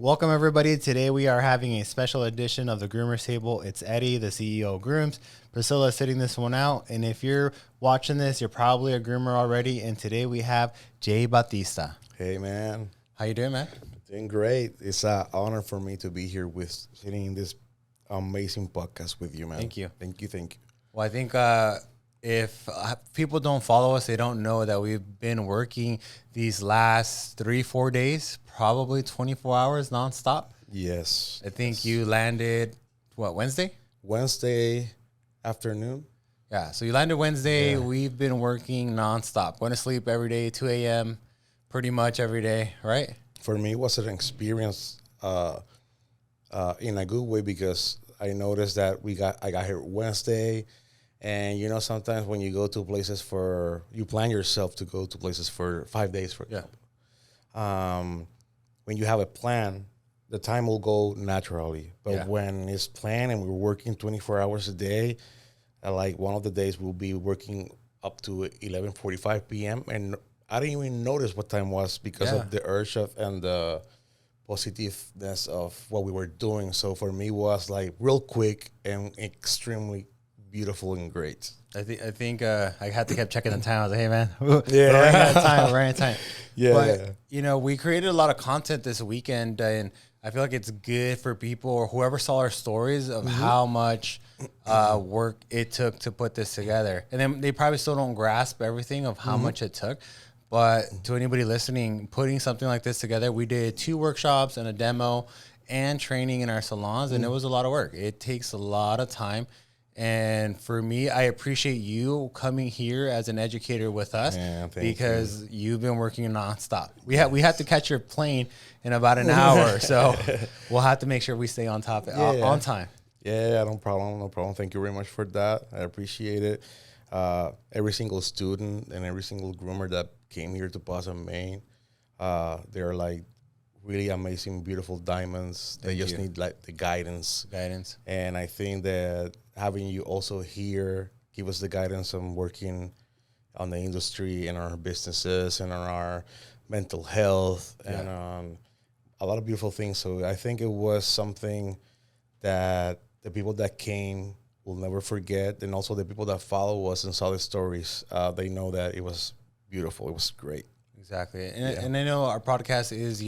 Welcome, everybody. Today we are having a special edition of the Groomers Table. It's Eddie, the CEO of Grooms. Priscilla is sitting this one out. And if you're watching this, you're probably a groomer already. And today we have Jay Batista. Hey, man. How you doing, man? Doing great. It's an honor for me to be here sitting in this amazing podcast with you, man. Thank you. Thank you. Well, I think if people don't follow us, they don't know that we've been working these last 3-4 days, probably 24 hours nonstop. Yes. I think you landed, Wednesday? Wednesday afternoon. Yeah, so you landed Wednesday. Yeah. We've been working nonstop, going to sleep every day, 2 a.m., pretty much every day, right? For me, it was an experience in a good way because I noticed that I got here Wednesday. And, you know, sometimes when you go to places you plan yourself to go to places for 5 days, for example. When you have a plan, the time will go naturally. But when it's planned and we're working 24 hours a day, like one of the days we'll be working up to 11:45 p.m. And I didn't even notice what time was because of the urge and the positiveness of what we were doing. So for me, it was like real quick and extremely beautiful and great. I think I had to keep checking the time. I was like, hey, man, we're running out of time. Yeah. But, you know, we created a lot of content this weekend, and I feel like it's good for people or whoever saw our stories of how much work it took to put this together. And then they probably still don't grasp everything of how much it took. But to anybody listening, putting something like this together, we did 2 workshops and a demo and training in our salons, and it was a lot of work. It takes a lot of time. And for me, I appreciate you coming here as an educator with us because you've been working nonstop. We had to catch your plane in about an hour, so we'll have to make sure we stay on top on time. Yeah, no problem. Thank you very much for that. I appreciate it. Every single student and every single groomer that came here to Plaza Main, they're like really amazing, beautiful diamonds. They just need like the guidance. And I think that having you also here give us the guidance on working on the industry and our businesses and on our mental health and on a lot of beautiful things. So I think it was something that the people that came will never forget. And also the people that follow us and saw the stories, they know that it was beautiful. It was great. Exactly. And I know our podcast is,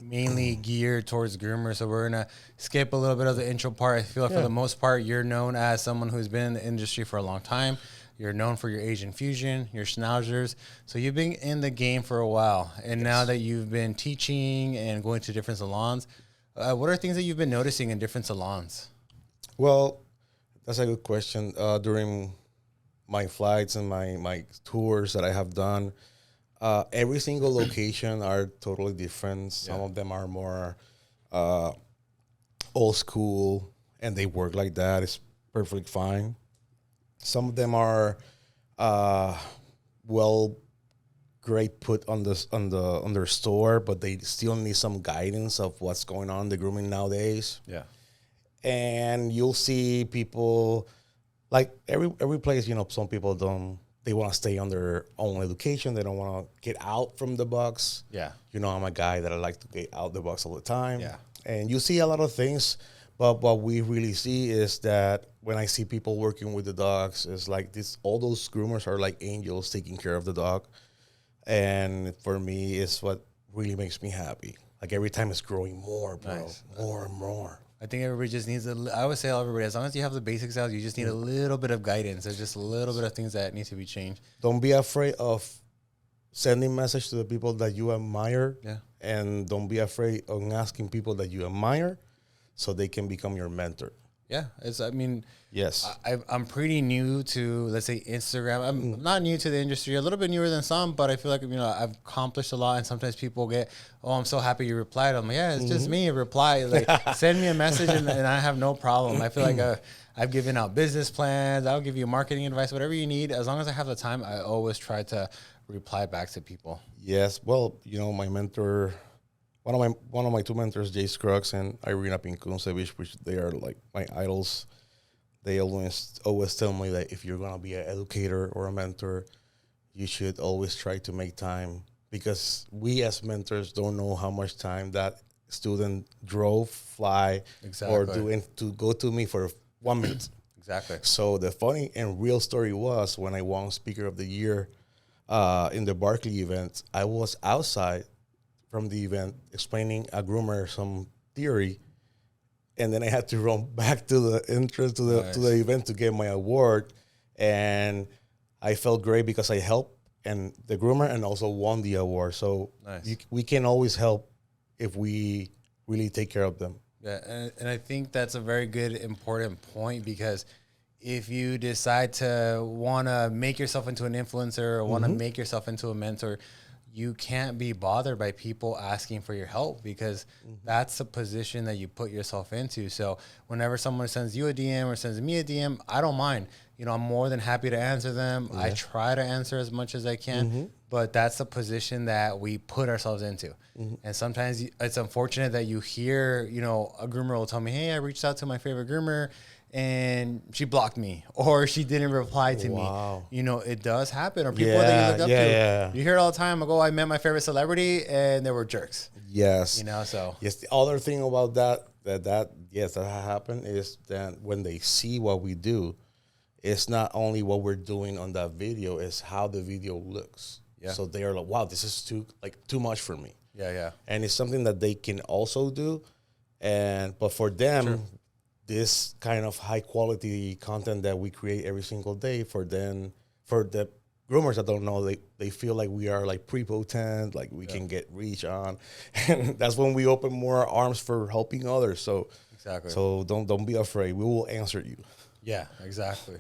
mainly geared towards groomers. So we're going to skip a little bit of the intro part. I feel like for the most part, you're known as someone who's been in the industry for a long time. You're known for your Asian fusion, your schnauzers. So you've been in the game for a while. And now that you've been teaching and going to different salons, what are things that you've been noticing in different salons? Well, that's a good question. During my flights and my tours that I have done, every single location are totally different. Some of them are more old school, and they work like that. It's perfectly fine. Some of them are great put on their store, but they still need some guidance of what's going on in the grooming nowadays. Yeah, and you'll see people like every place. Some people don't. They want to stay on their own education. They don't want to get out from the box. Yeah. I'm a guy that I like to get out the box all the time. Yeah. And you see a lot of things, but what we really see is that when I see people working with the dogs, it's like all those groomers are like angels taking care of the dog. And for me, it's what really makes me happy. Like every time it's growing more, bro. Nice. More and more. I think everybody just needs I would say everybody, as long as you have the basics out, you just need a little bit of guidance. There's just a little bit of things that need to be changed. Don't be afraid of sending message to the people that you admire. Yeah. And don't be afraid of asking people that you admire so they can become your mentor. Yeah. Yes. I'm pretty new to, let's say, Instagram. I'm not new to the industry, a little bit newer than some, but I feel like, I've accomplished a lot. And sometimes people get, I'm so happy you replied. I'm like, it's just me. Reply. Like, send me a message and I have no problem. I feel like I've given out business plans. I'll give you marketing advice, whatever you need. As long as I have the time, I always try to reply back to people. Yes. Well, my mentor, one of my 2 mentors, Jay Scruggs and Irina Pinkunsevich, which they are like my idols. They always tell me that if you're going to be an educator or a mentor, you should always try to make time because we as mentors don't know how much time that student drove, fly, or to go to me for 1 minute. Exactly. So the funny and real story was when I won Speaker of the Year in the Barkley event, I was outside from the event explaining a groomer some theory, and then I had to run back to the entrance to the event to get my award, and I felt great because I helped and the groomer and also won the award. So we can always help if we really take care of them. Yeah, and I think that's a very good, important point, because if you decide to want to make yourself into an influencer or want to make yourself into a mentor, you can't be bothered by people asking for your help, because that's the position that you put yourself into. So whenever someone sends you a DM or sends me a DM, I don't mind. You know, I'm more than happy to answer them. I try to answer as much as I can, but that's the position that we put ourselves into. And sometimes it's unfortunate that you hear, you know, a groomer will tell me, hey, I reached out to my favorite groomer and she blocked me, or she didn't reply to me. You know, it does happen. Or people that you look up to. You hear it all the time. I go, I met my favorite celebrity and they were jerks. Yes. You know, so. Yes, the other thing about that happened is that when they see what we do, it's not only what we're doing on that video, it's how the video looks. Yeah. So they are like, wow, this is too much for me. Yeah. And it's something that they can also do. But for them, this kind of high quality content that we create every single day, for the groomers that don't know, they feel like we are like prepotent, like we can get reach on. And that's when we open more arms for helping others. So So don't be afraid. We will answer you. Yeah, exactly.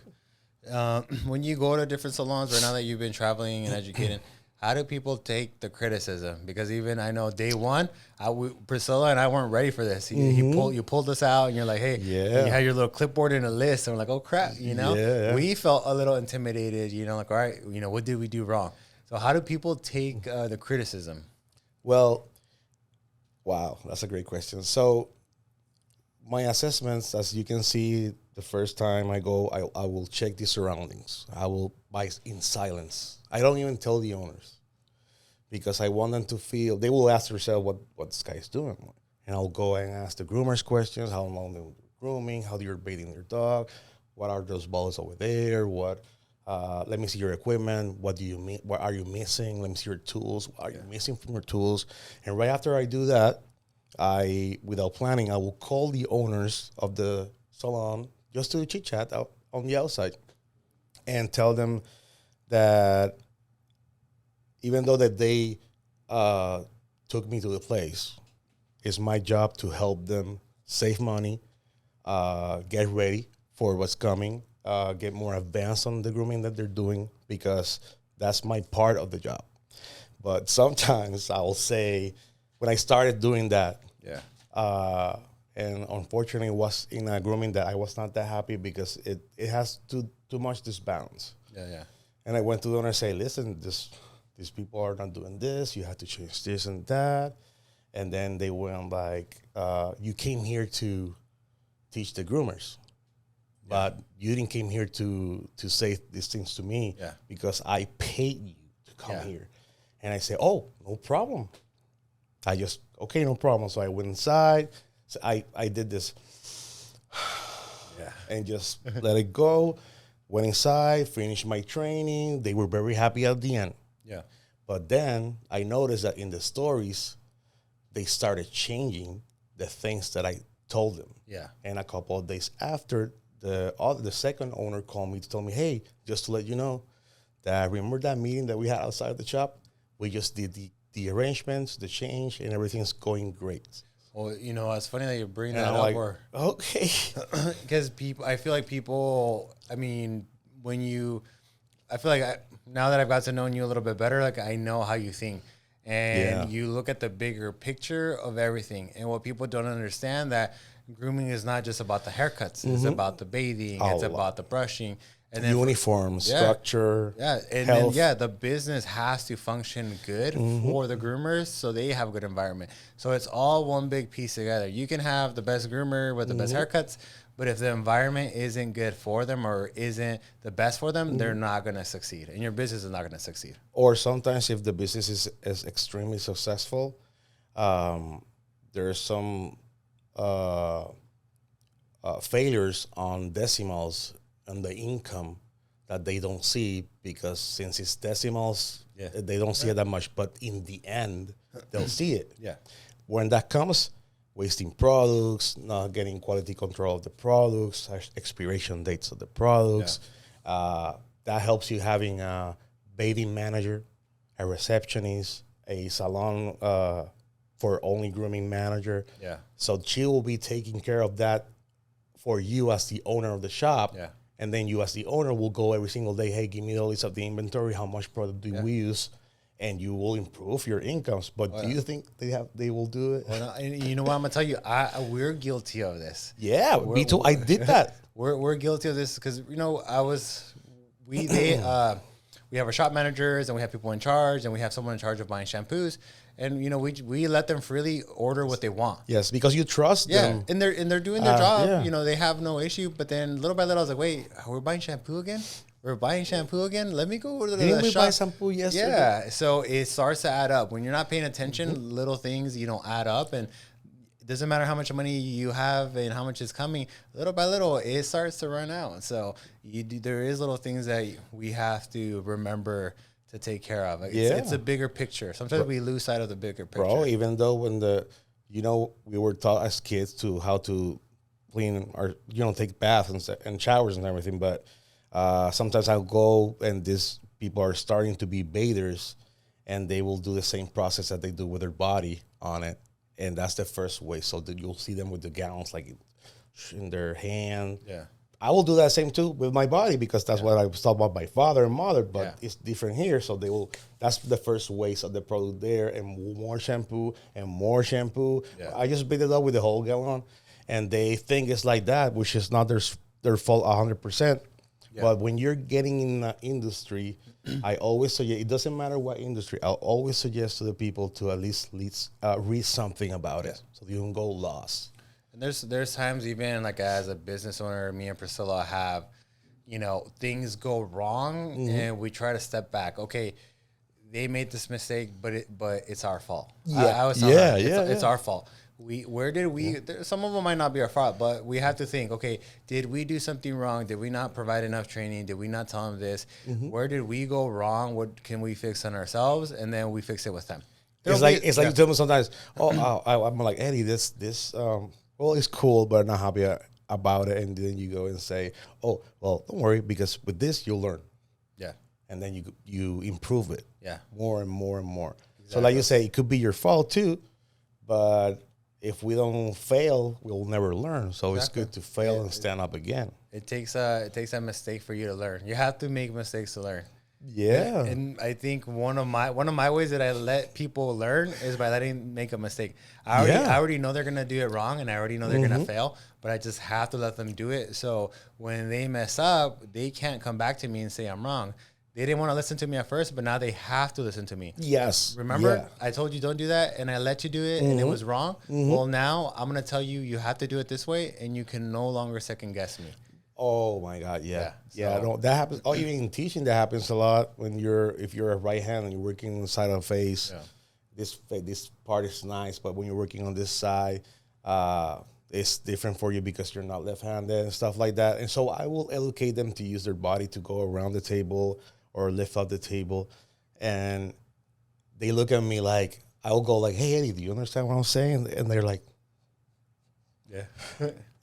When you go to different salons, right now that you've been traveling and educating, how do people take the criticism? Because even I know day one, Priscilla and I weren't ready for this. You pulled us out, and you're like, hey, you had your little clipboard and a list, and we're like, oh crap, you know. We felt a little intimidated, you know, like, all right, you know, what did we do wrong? So how do people take the criticism? Well, wow, that's a great question. So my assessments, as you can see, the first time I go, I will check the surroundings. I will buy in silence. I don't even tell the owners, because I want them to feel, they will ask themselves what this guy is doing. And I'll go and ask the groomers questions, how long they're grooming, how you're bathing their dog, what are those balls over there, let me see your equipment, what are you missing, let me see your tools, what are you missing from your tools. And right after I do that, without planning, I will call the owners of the salon just to chit chat out on the outside and tell them that even though that they took me to the place, it's my job to help them save money, get ready for what's coming, get more advanced on the grooming that they're doing, because that's my part of the job. But sometimes I will say, when I started doing that, and unfortunately, it was in a grooming that I was not that happy, because it has too much disbalance. And I went to the owner and say, listen, these people are not doing this. You have to change this and that. And then they went like, you came here to teach the groomers, but you didn't came here to say these things to me, because I paid you to come here. And I said, oh, no problem. Okay, no problem. So I went inside. So I did this and just let it go. Went inside, finished my training. They were very happy at the end. But then I noticed that in the stories, they started changing the things that I told them. And a couple of days after, the second owner called me to tell me, hey, just to let you know that remember that meeting that we had outside the shop? We just did the arrangements, the change, and everything's going great. Well, you know, it's funny that you bring that up. Like, okay. Because I feel like people, I mean, I feel like now that I've got to know you a little bit better, like I know how you think. And you look at the bigger picture of everything. And what people don't understand, that grooming is not just about the haircuts. It's about the bathing. It's about the brushing. And then uniform, structure, and health. Then, the business has to function good for the groomers, so they have a good environment. So it's all one big piece together. You can have the best groomer with the best haircuts, but if the environment isn't good for them or isn't the best for them, they're not going to succeed, and your business is not going to succeed. Or sometimes if the business is extremely successful, there's some failures on decimals and the income that they don't see, because since it's decimals, they don't see it that much. But in the end, they'll see it. Yeah. When that comes, wasting products, not getting quality control of the products, expiration dates of the products. That helps you having a bathing manager, a receptionist, a salon for only grooming manager. Yeah. So she will be taking care of that for you as the owner of the shop. Yeah. And then you as the owner will go every single day, hey, give me the list of the inventory, how much product do we use, and you will improve your incomes. But do you think they will do it? Well, and you know what I'm gonna tell you? We're guilty of this. Yeah, me too. I did that. We're guilty of this because we have our shop managers and we have people in charge and we have someone in charge of buying shampoos, and we let them freely order what they want. Yes, because you trust them. And they're doing their job. Yeah. They have no issue. But then little by little, I was like, wait, we're buying shampoo again. We're buying shampoo again. Let me go to the Didn't we shop. buy shampoo yesterday? Yeah. So it starts to add up when you're not paying attention. Little things add up, and it doesn't matter how much money you have and how much is coming. Little by little, it starts to run out. So there is little things that we have to remember to take care of. It's a bigger picture. Sometimes we lose sight of the bigger picture. Bro, even though when we were taught as kids to how to clean or, take baths and showers and everything. But sometimes I'll go and these people are starting to be bathers and they will do the same process that they do with their body on it. And that's the first way. So that you'll see them with the gowns like in their hand. Yeah. I will do that same too with my body, because that's what I was talking about my father and mother, but it's different here. So that's the first waste of the product there, and more shampoo and more shampoo. Yeah. I just beat it up with the whole gallon, and they think it's like that, which is not their fault 100%. Yeah. But when you're getting in the industry, I always suggest, it doesn't matter what industry, I'll always suggest to the people to at least read something about it so you don't go lost. And there's times even like as a business owner, me and Priscilla have, things go wrong and we try to step back. Okay, they made this mistake, but it's our fault. Yeah, it's our fault. Some of them might not be our fault, but we have to think, okay, did we do something wrong? Did we not provide enough training? Did we not tell them this? Where did we go wrong? What can we fix on ourselves? And then we fix it with them. It's like you tell me sometimes, I'm like, Eddie, this well, it's cool, but I'm not happy about it. And then you go and say, oh, well, don't worry, because with this, you'll learn. Yeah. And then you improve it. Yeah. More and more and more. Exactly. So like you say, it could be your fault too, but if we don't fail, we'll never learn. So it's good to fail and stand up again. It takes a mistake for you to learn. You have to make mistakes to learn. Yeah. And I think one of my ways that I let people learn is by letting them make a mistake. I already know they're going to do it wrong, and I already know they're going to fail, but I just have to let them do it. So when they mess up, they can't come back to me and say I'm wrong. They didn't want to listen to me at first, but now they have to listen to me. Yes. Remember, I told you don't do that, and I let you do it, and it was wrong. Well, now I'm going to tell you have to do it this way, and you can no longer second guess me. Oh my God, yeah. That happens. Oh, even in teaching, that happens a lot. If you're a right hand and you're working on the side of the face, this part is nice, but when you're working on this side, it's different for you because you're not left-handed and stuff like that. And so I will educate them to use their body to go around the table or lift up the table, and they look at me like, I will go like, hey Eddie, do you understand what I'm saying? And they're like, yeah.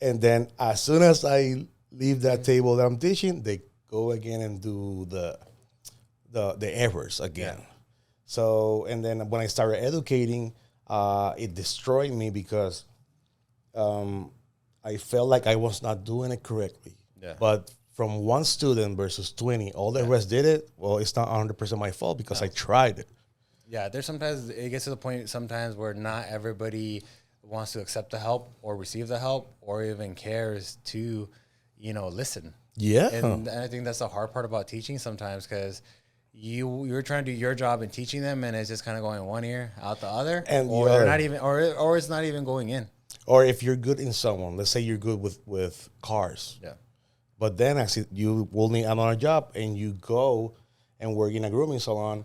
And then as soon as I leave that table that I'm teaching, they go again and do the errors again. Yeah. So, and then when I started educating, it destroyed me because I felt like I was not doing it correctly. Yeah. But from one student versus 20, all the rest did it. Well, it's not 100% my fault because I tried it. Yeah, there's sometimes it gets to the point sometimes where not everybody wants to accept the help or receive the help or even cares to listen. Yeah. And I think that's the hard part about teaching sometimes, because you're trying to do your job in teaching them, and it's just kind of going one ear out the other, and or they're not even, or it's not even going in. Or if you're good in someone, let's say you're good with cars. Yeah. But then actually you will need another job, and you go and work in a grooming salon,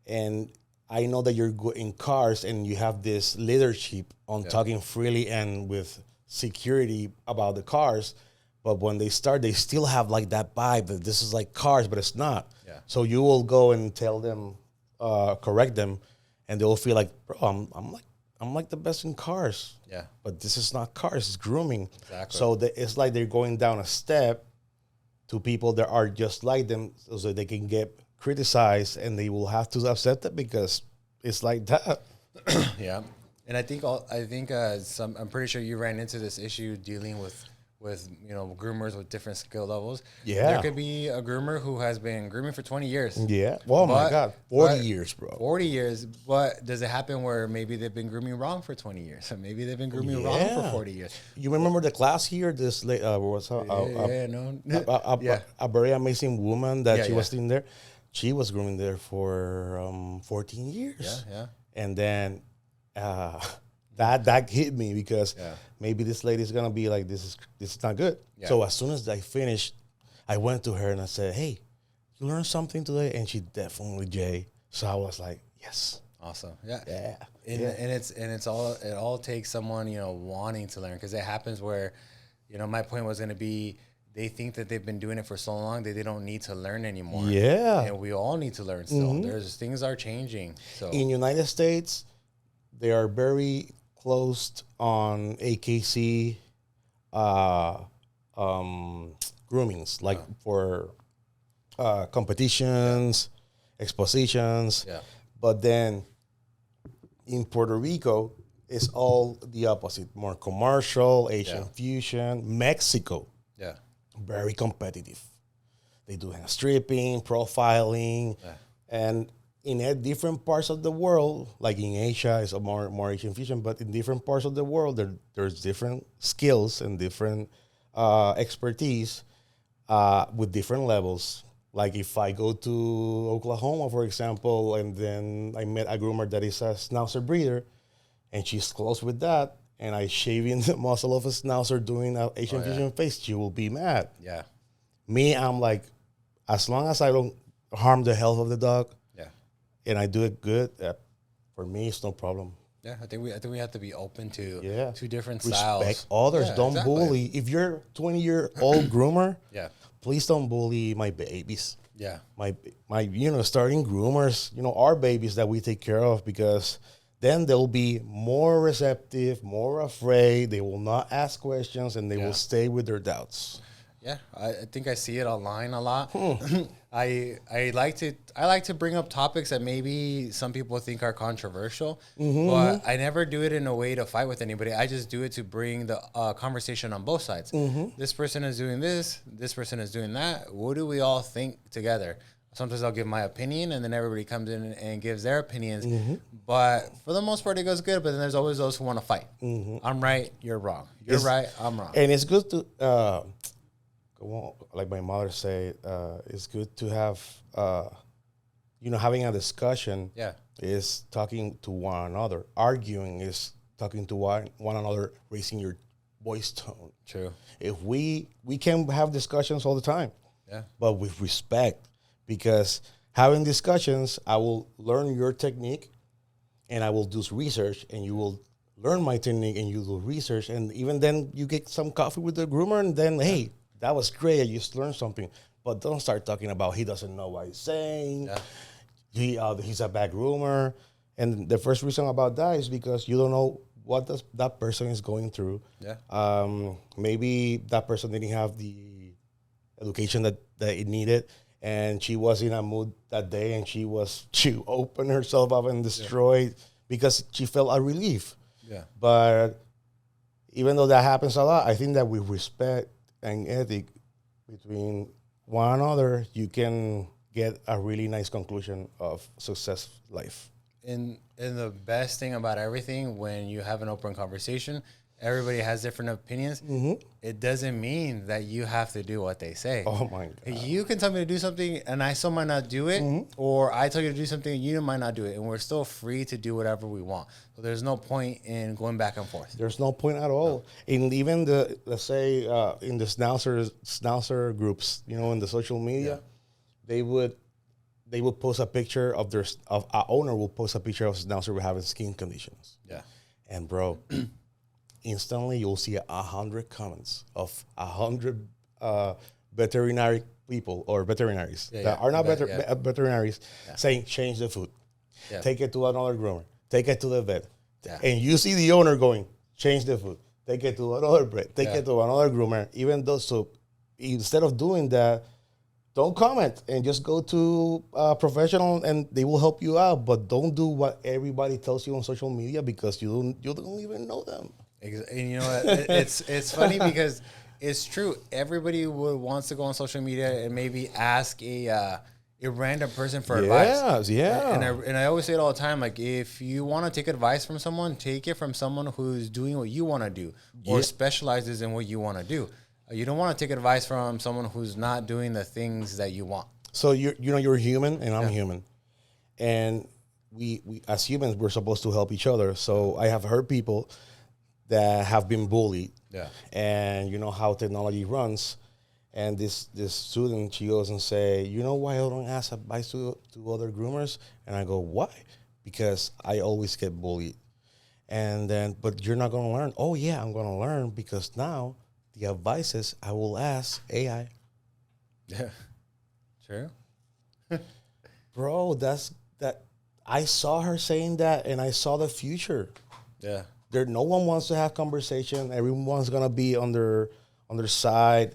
and I know that you're good in cars and you have this leadership on talking freely and with security about the cars. But when they start, they still have like that vibe that this is like cars, but it's not. Yeah. So you will go and tell them, correct them, and they'll feel like, bro, I'm like the best in cars. Yeah. But this is not cars, it's grooming. Exactly. So it's like they're going down a step to people that are just like them, so they can get criticized, and they will have to accept it because it's like that. Yeah. And I think I'm pretty sure you ran into this issue dealing with groomers with different skill levels. Yeah. There could be a groomer who has been grooming for 20 years. Yeah. Oh my God. 40 years, bro. 40 years. But does it happen where maybe they've been grooming wrong for 20 years? Or maybe they've been grooming wrong for 40 years. You remember the class here? This a very amazing woman that she was in there. She was grooming there for 14 years. Yeah. And then that hit me because maybe this lady's gonna be like, this is not good. Yeah. So as soon as I finished, I went to her and I said, hey, you learned something today? And she definitely, Jay. So I was like, yes. Awesome. Yeah. It all takes someone, wanting to learn, because it happens where, my point was going to be, they think that they've been doing it for so long that they don't need to learn anymore. Yeah. And we all need to learn still. Mm-hmm. Things are changing. So in United States, they are very closed on AKC groomings, like for competitions, expositions. Yeah. But then in Puerto Rico, it's all the opposite. More commercial, Asian fusion. Mexico. Yeah. Very competitive. They do stripping, profiling, and in different parts of the world, like in Asia, it's a more Asian fusion, but in different parts of the world, there's different skills and different expertise with different levels. Like if I go to Oklahoma, for example, and then I met a groomer that is a schnauzer breeder, and she's close with that, and I shaving the muscle of a schnauzer doing an Asian fusion face, she will be mad. Yeah. Me, I'm like, as long as I don't harm the health of the dog, and I do it good, for me, it's no problem. Yeah, I think we have to be open to two different styles. Respect others. Don't bully. If you're 20-year-old groomer, please don't bully my babies. Yeah. My starting groomers, our babies that we take care of, because then they'll be more receptive, more afraid. They will not ask questions, and they will stay with their doubts. Yeah, I think I see it online a lot. I like to bring up topics that maybe some people think are controversial, but I never do it in a way to fight with anybody. I just do it to bring the conversation on both sides. This person is doing this person is doing that. What do we all think together? Sometimes I'll give my opinion, and then everybody comes in and gives their opinions. But for the most part, it goes good. But then there's always those who want to fight. I'm right, you're wrong. You're right, I'm wrong. And it's good to... like my mother say, it's good to have, having a discussion is talking to one another. Arguing is talking to one another, raising your voice tone. True. If we can have discussions all the time, but with respect, because having discussions, I will learn your technique, and I will do research, and you will learn my technique, and you do research, and even then you get some coffee with the groomer, and then, hey, that was great. I just learned something. But don't start talking about he doesn't know what he's saying. Yeah. He's a bad groomer. And the first reason about that is because you don't know what that person is going through. Yeah. Maybe that person didn't have the education that it needed, and she was in a mood that day, and she opened herself up and destroyed because she felt a relief. Yeah. But even though that happens a lot, I think that with respect and ethic between one another, you can get a really nice conclusion of success life. And the best thing about everything, when you have an open conversation, everybody has different opinions. It doesn't mean that you have to do what they say. Oh my God. You can tell me to do something and I still might not do it, or I tell you to do something and you might not do it, and we're still free to do whatever we want. So there's no point in going back and forth. There's no point at all. And even let's say in the schnauzer groups, in the social media, they would post a picture of our owner will post a picture of schnauzer having skin conditions. Yeah. And bro, instantly you'll see 100 comments of 100 veterinary people or veterinaries that are not veterinaries saying change the food, take it to another groomer, take it to the vet, and you see the owner going change the food, take it to another vet, take it to another groomer. Even though, so instead of doing that, don't comment and just go to a professional and they will help you out. But don't do what everybody tells you on social media because you don't even know them. And you know what? It's funny because it's true. Everybody wants to go on social media and maybe ask a random person for advice. Yeah. And I always say it all the time. Like, if you want to take advice from someone, take it from someone who's doing what you want to do or specializes in what you want to do. You don't want to take advice from someone who's not doing the things that you want. So you're human and I'm human, and we as humans we're supposed to help each other. So I have heard people that have been bullied, and you know how technology runs. And this student, she goes and say, you know why I don't ask advice to other groomers? And I go, why? Because I always get bullied. And then, but you're not going to learn. Oh yeah, I'm going to learn because now the advices I will ask AI. Yeah, true. Bro, that. I saw her saying that, and I saw the future. Yeah, No one wants to have conversation. Everyone's gonna be on their side.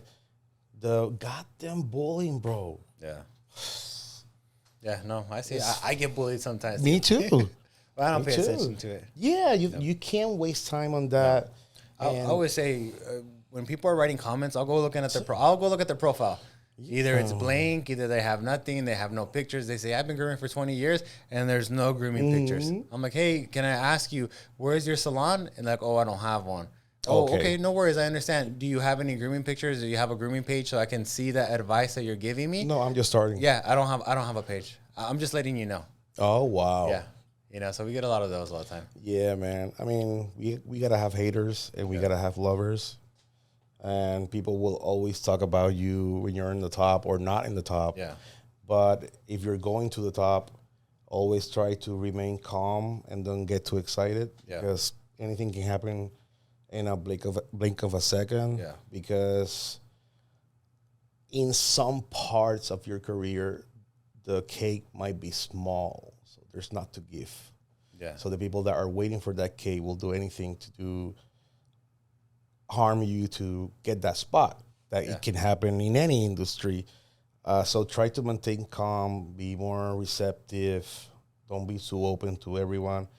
The goddamn bullying, bro. Yeah. Yeah. No, I see. I get bullied sometimes. Me too. But I don't pay attention to it. Yeah, you can't waste time on that. No. I always say. When people are writing comments, I'll go look at their profile. Either it's blank, either they have nothing, they have no pictures. They say, I've been grooming for 20 years and there's no grooming pictures. I'm like, hey, can I ask you, where's your salon? And like, oh, I don't have one. Oh, okay, no worries. I understand. Do you have any grooming pictures? Do you have a grooming page so I can see that advice that you're giving me? No, I'm just starting. Yeah, I don't have a page. I'm just letting you know. Oh, wow. Yeah. You know, so we get a lot of those all the time. Yeah, man. I mean, we got to have haters and we got to have lovers. And people will always talk about you when you're in the top or not in the top. Yeah. But if you're going to the top, always try to remain calm and don't get too excited. Yeah. Because anything can happen in a blink of a second. Yeah. Because in some parts of your career, the cake might be small, so there's not to give. Yeah. So the people that are waiting for that cake will do anything to harm you to get that spot. That it can happen in any industry. So try to maintain calm, be more receptive, don't be too open to everyone,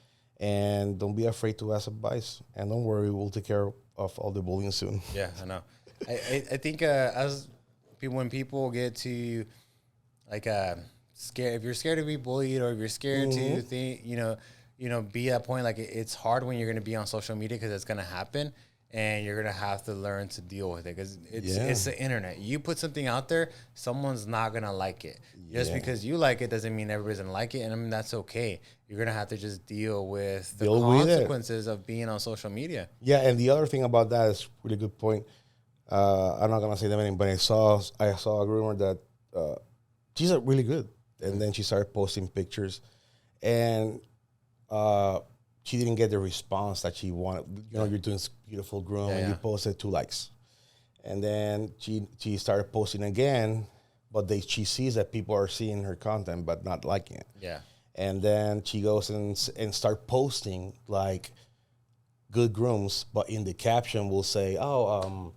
and don't be afraid to ask advice. And don't worry, we'll take care of all the bullying soon. Yeah, I know. I think when people get to like scared, if you're scared to be bullied or if you're scared to think, be at a point like it's hard when you're going to be on social media because it's going to happen. And you're going to have to learn to deal with it because it's the internet. You put something out there, someone's not going to like it. Just because you like it doesn't mean everybody's going to like it. And I mean, that's okay. You're going to have to just deal with the consequences of being on social media. Yeah, and the other thing about that is really good point. I'm not going to say the name, but I saw a groomer that she's really good. And then she started posting pictures. And she didn't get the response that she wanted. You're doing this beautiful groom, and you posted 2 likes. And then she started posting again, but she sees that people are seeing her content but not liking it. Yeah. And then she goes and start posting like good grooms, but in the caption will say, I don't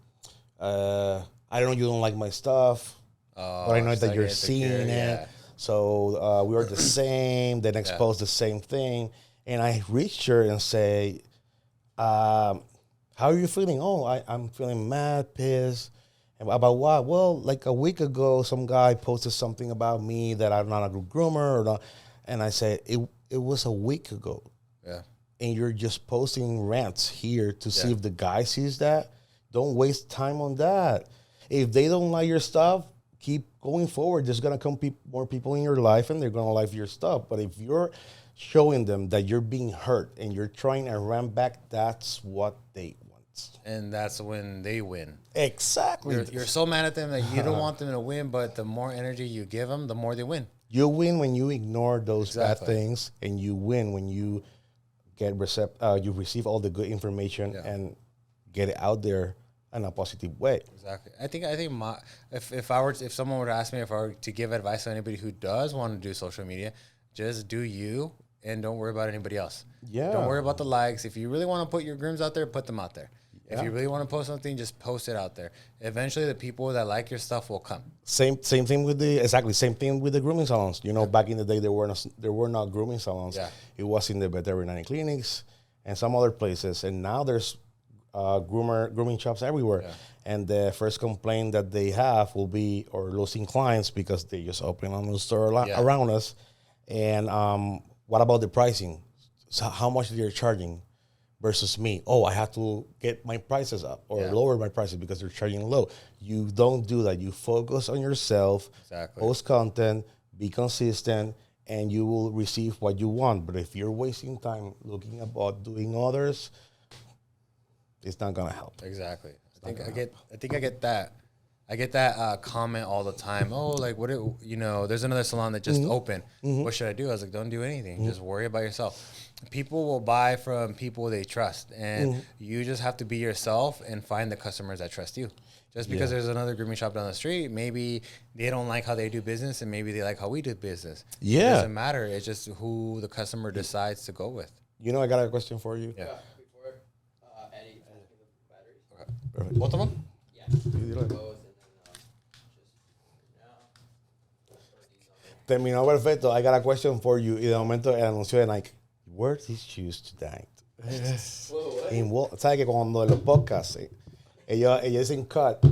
know, you don't like my stuff, but I know that you're seeing it. Yeah. So we are the same. Then expose the same thing. And I reached her and say, how are you feeling? Oh, I'm feeling mad, pissed. And about what? Well, like a week ago, some guy posted something about me that I'm not a good groomer. Or not. And I said, it was a week ago. Yeah. And you're just posting rants here to see if the guy sees that. Don't waste time on that. If they don't like your stuff, keep going forward. There's going to come more people in your life, and they're going to like your stuff. But if you're showing them that you're being hurt and you're trying to run back, that's what they want. And that's when they win. Exactly. You're so mad at them that you don't want them to win, but the more energy you give them, the more they win. You win when you ignore those bad things, and you win when you you receive all the good information and get it out there in a positive way. Exactly. I think if someone were to ask me if I were to give advice to anybody who does want to do social media, just do you and don't worry about anybody else. Yeah. Don't worry about the likes. If you really want to put your grooms out there, put them out there. If you really want to post something, just post it out there. Eventually, the people that like your stuff will come. Same thing with same thing with the grooming salons. You know, back in the day, there were not grooming salons. Yeah. It was in the veterinary clinics and some other places, and now there's grooming shops everywhere. Yeah. And the first complaint that they have will be or losing clients because they just open a new store around us. And what about the pricing? So how much they're charging versus me? Oh, I have to get my prices up or lower my prices because they're charging low. You don't do that. You focus on yourself, post content, be consistent, and you will receive what you want. But if you're wasting time looking about doing others, it's not gonna help. Exactly. I think I get that. I get that comment all the time. Oh, like there's another salon that just opened. What should I do? I was like, don't do anything. Just worry about yourself. People will buy from people they trust, and you just have to be yourself and find the customers that trust you. Just because there's another grooming shop down the street, maybe they don't like how they do business, and maybe they like how we do business. Yeah, it doesn't matter. It's just who the customer decides to go with. You know, I got a question for you. Yeah. Before Eddie, batteries. Okay. Perfect. Both of them? Yeah. Both, and then Terminó perfecto. I got a question for you. Y de momento el anuncio de Nike. Wear these shoes tonight. ¿Sabes que cuando en los podcasts ellos dicen cut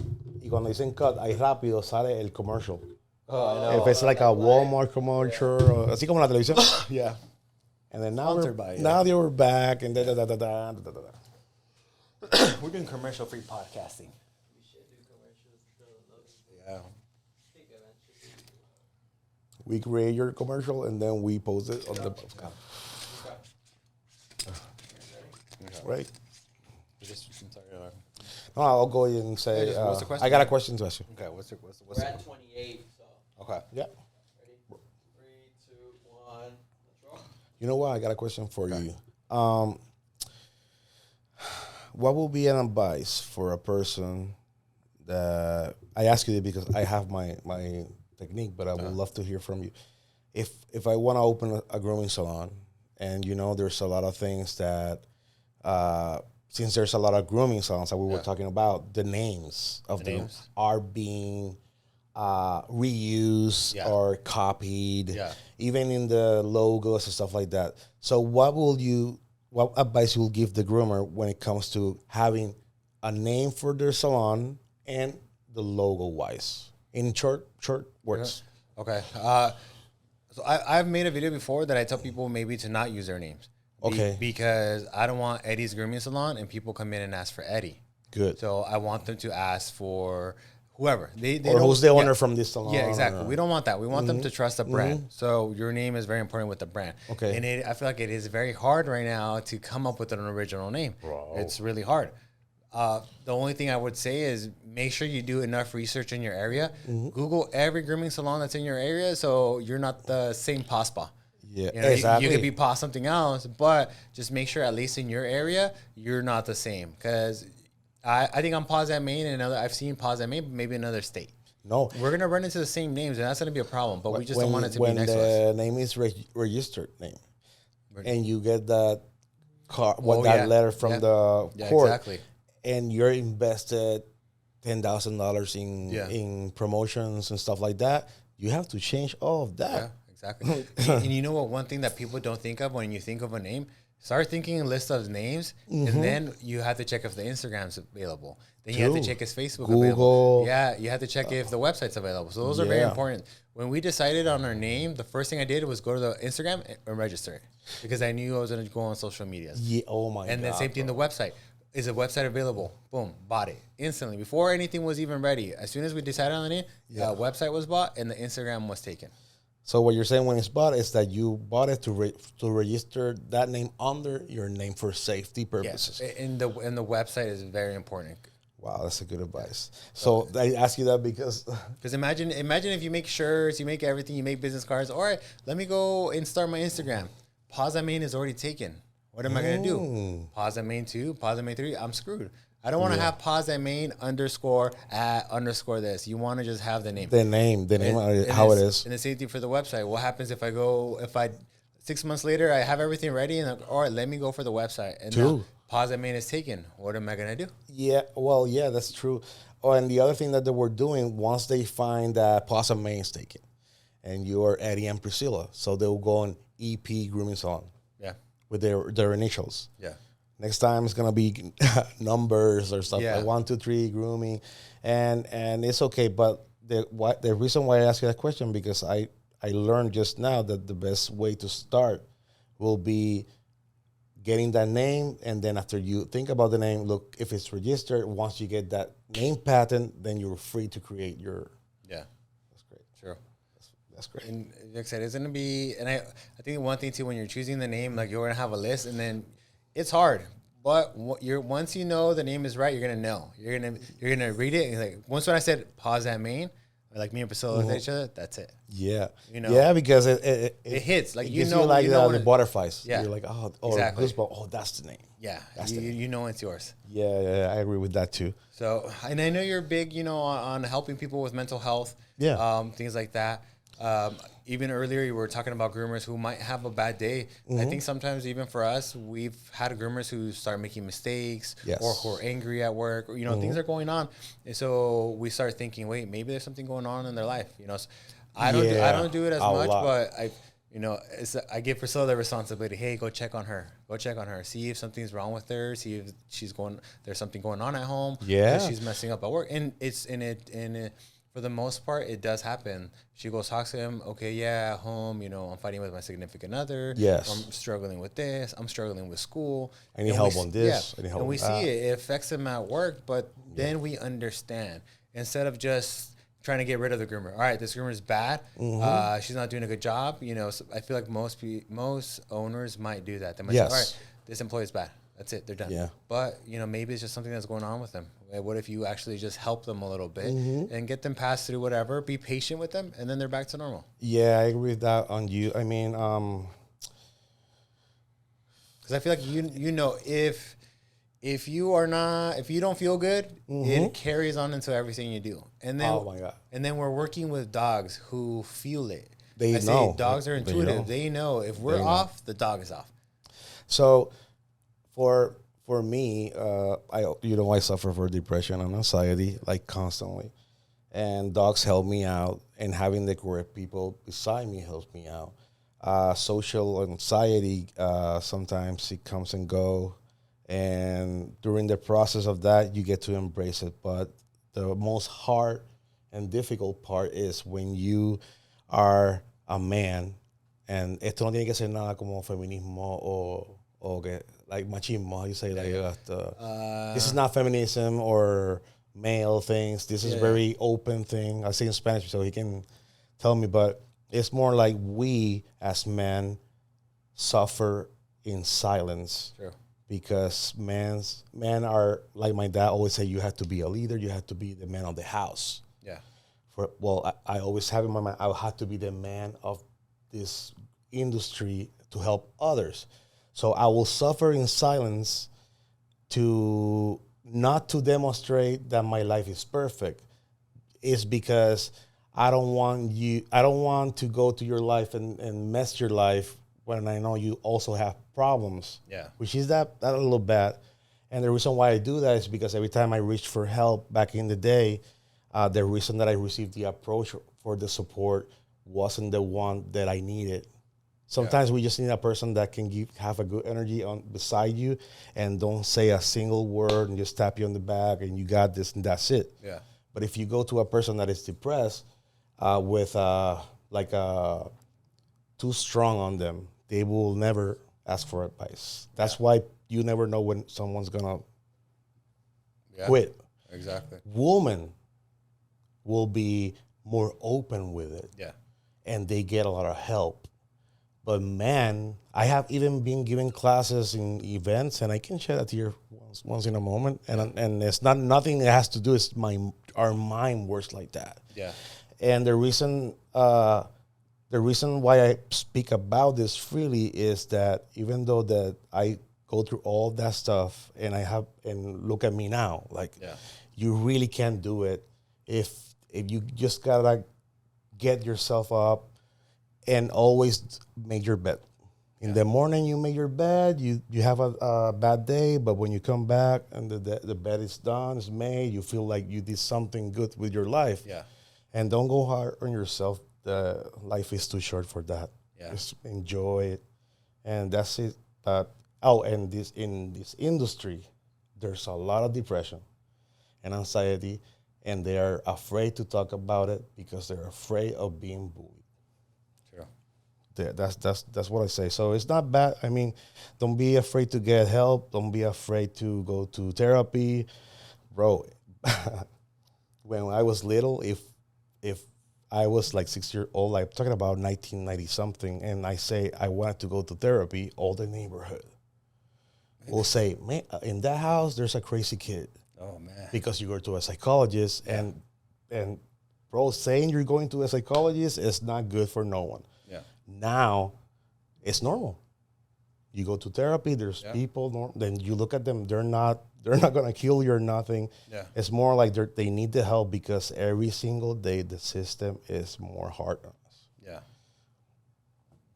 y cuando dicen cut ahí rápido sale el commercial? Oh, I know. If it's like a Walmart commercial, así como en la televisión. Yeah. And then now they were back and da. We're doing commercial-free podcasting. we should do commercials. Yeah. We create your commercial and then we post it on the podcast. Right? No, I'll go ahead and say, what's the question? I got a question to ask you. Okay, what's We're at 28, so. Okay. Yeah. Ready? 3, 2, 1. Let's roll. You know what? I got a question for you. What will be an advice for a person that I ask you this because I have my technique, but I would love to hear from you. If I want to open a grooming salon, and there's a lot of things that since there's a lot of grooming salons that we were talking about, the names of them are being reused or copied, even in the logos and stuff like that. So what advice will give the groomer when it comes to having a name for their salon and the logo wise in short words? Okay. So I've made a video before that I tell people maybe to not use their names. Okay. Because I don't want Eddie's Grooming Salon and people come in and ask for Eddie. Good. So I want them to ask for whoever. They or who's the owner from this salon. Yeah, exactly. We don't want that. We want them to trust the brand. So your name is very important with the brand. Okay. And I feel like it is very hard right now to come up with an original name. Bro. It's really hard. The only thing I would say is make sure you do enough research in your area. Google every grooming salon that's in your area so you're not the same PASPA. Yeah, You could be PAS something else, but just make sure at least in your area, you're not the same. Because I think I'm PAS at Maine, and I've seen PAS at Maine, but maybe another state. No. We're going to run into the same names, and that's going to be a problem, but we just don't want it to be next to us. When the name is registered name, and you get that letter from the court, exactly. And you're invested $10,000 in promotions and stuff like that, you have to change all of that. Yeah, exactly. And you know what? One thing that people don't think of when you think of a name, start thinking a list of names, and then you have to check if the Instagram's available. Then you have to check if Facebook available. Yeah, you have to check if the website's available. So those are very important. When we decided on our name, the first thing I did was go to the Instagram and register it because I knew I was going to go on social media. Yeah. Oh my God. And then same thing, the website. Is the website available? Boom, bought it instantly before anything was even ready. As soon as we decided on the name, the website was bought and the Instagram was taken. So what you're saying when it's bought is that you bought it to register that name under your name for safety purposes. Yes, and the website is very important. Wow, that's a good advice. So I ask you that because imagine if you make shirts, you make everything, you make business cards. All right, let me go and start my Instagram. Pause I mean is already taken. What am I going to do? Pause at main 2, pause at main 3. I'm screwed. I don't want to have pause at main underscore at underscore this. You want to just have the name. The name, how it is. And the same thing for the website. What happens if I 6 months later, I have everything ready and all right, let me go for the website. And now pause at main is taken. What am I going to do? Yeah, well, yeah, that's true. Oh, and the other thing that they were doing, once they find that pause at main is taken and you're Eddie and Priscilla, so they'll go on EP Grooming Salon. Yeah. With their initials. Yeah. Next time it's gonna be numbers or stuff like 1, 2, 3 grooming, and it's okay. But the reason why I ask you that question because I learned just now that the best way to start will be getting that name, and then after you think about the name, look if it's registered. Once you get that name patent, then you're free to create your. Yeah, that's great. Sure. That's great. And like I said, it's gonna be, and I think one thing too when you're choosing the name, like you're gonna have a list, and then it's hard. But once you know the name is right, you're gonna know. You're gonna read it. And like once when I said pause at main, like me and Priscilla looked at each other. That's it. Yeah. Yeah, because it hits. Like it gives you like the butterflies. Yeah. You're like exactly. That's the name. Yeah. That's you know it's yours. Yeah, I agree with that too. So and I know you're big, on helping people with mental health. Yeah. Things like that. Even earlier, you were talking about groomers who might have a bad day. I think sometimes even for us, we've had groomers who start making mistakes or who are angry at work, or, things are going on. And so we start thinking, wait, maybe there's something going on in their life. So I don't do it as much, but I give Priscilla the responsibility. Hey, go check on her. See if something's wrong with her. See if there's something going on at home. Yeah. If she's messing up at work. And it's in it. For the most part, it does happen. She goes, talks to him. Okay, yeah, at home, I'm fighting with my significant other. Yes. I'm struggling with this. I'm struggling with school. I need help on this. I need help and we on see that. it affects him at work, but then we understand. Instead of just trying to get rid of the groomer. All right, this groomer is bad. She's not doing a good job. So I feel like most owners might do that. They might say, all right, this employee is bad. That's it. They're done. Yeah. But, maybe it's just something that's going on with them. What if you actually just help them a little bit and get them past through whatever, be patient with them, and then they're back to normal? Yeah, I agree with that on you. I mean, because I feel like if you don't feel good, it carries on into everything you do. And then, oh my God. And then we're working with dogs who feel it. They know. Dogs are intuitive. They know if we're off, the dog is off. So for me, I suffer from depression and anxiety like constantly, and dogs help me out, and having the correct people beside me helps me out. Social anxiety, sometimes it comes and go, and during the process of that, you get to embrace it. But the most hard and difficult part is when you are a man, and esto no tiene que ser nada como feminismo o que like machismo, how you say this is not feminism or male things. This is very open thing. I say in Spanish so he can tell me, but it's more like we as men suffer in silence. True. Because men are, like my dad always say, you have to be a leader, you have to be the man of the house. Yeah. I always have in my mind, I have to be the man of this industry to help others. So I will suffer in silence not to demonstrate that my life is perfect. It's because I don't want to go to your life and mess your life when I know you also have problems. Yeah. Which is that a little bad. And the reason why I do that is because every time I reach for help back in the day, the reason that I received the approach for the support wasn't the one that I needed. Sometimes we just need a person that can have a good energy beside you and don't say a single word and just tap you on the back and you got this and that's it. Yeah. But if you go to a person that is depressed with too strong on them, they will never ask for advice. That's why you never know when someone's gonna quit. Exactly. Women will be more open with it. Yeah. And they get a lot of help. But man, I have even been giving classes in events, and I can share that here once in a moment. And it's nothing that has to do. It's our mind works like that. Yeah. And the reason the reason why I speak about this freely is that even though that I go through all that stuff and look at me now, like you really can't do it if you just gotta get yourself up and always make your bed. In the morning, you make your bed. You have a bad day, but when you come back and the bed is done, it's made, you feel like you did something good with your life. Yeah. And don't go hard on yourself. The life is too short for that. Yeah. Just enjoy it, and that's it. And in this industry, there's a lot of depression and anxiety, and they are afraid to talk about it because they're afraid of being bullied. That's what I say. So it's not bad. I mean, don't be afraid to get help. Don't be afraid to go to therapy, bro. When I was little, if I was like 6 years old, I'm talking about 1990 something, and I say I wanted to go to therapy, all the neighborhood will say, man, in that house there's a crazy kid. Oh man, because you go to a psychologist, and bro, saying you're going to a psychologist is not good for no one. Now, it's normal. You go to therapy. There's people. Then you look at them. They're not gonna kill you or nothing. Yeah. It's more like they need the help because every single day the system is more hard on us. Yeah.